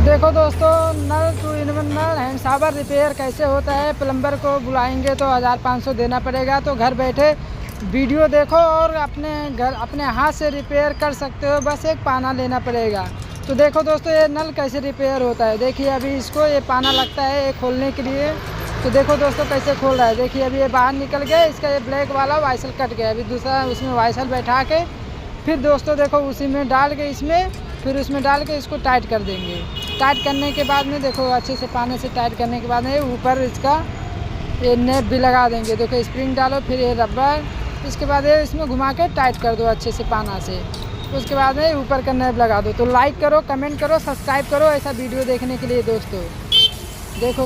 देखो दोस्तों, नल 2 in 1 नल हैंड शावर रिपेयर कैसे होता है। प्लम्बर को बुलाएंगे तो 1500 देना पड़ेगा। तो घर बैठे वीडियो देखो और अपने हाथ से रिपेयर कर सकते हो। बस एक पाना लेना पड़ेगा। तो देखो दोस्तों, ये नल कैसे रिपेयर होता है। देखिए अभी इसको ये पाना लगता है ये खोलने के लिए। तो देखो दोस्तों कैसे खोल रहा है। देखिए अभी ये बाहर निकल गया, इसका ये ब्लैक वाला वाइसल कट गया। अभी दूसरा उसमें वाइसल बैठा के फिर दोस्तों देखो उसी में डाल के फिर उसमें डाल के इसको टाइट कर देंगे। टाइट करने के बाद में देखो अच्छे से पानी से टाइट करने के बाद में ऊपर इसका ये नेट भी लगा देंगे। देखो स्प्रिंग डालो, फिर ये रबर, इसके बाद ये इसमें घुमा के टाइट कर दो अच्छे से पाना से। उसके बाद में ऊपर का नेट लगा दो। तो लाइक करो, कमेंट करो, सब्सक्राइब करो ऐसा वीडियो देखने के लिए दोस्तों। देखो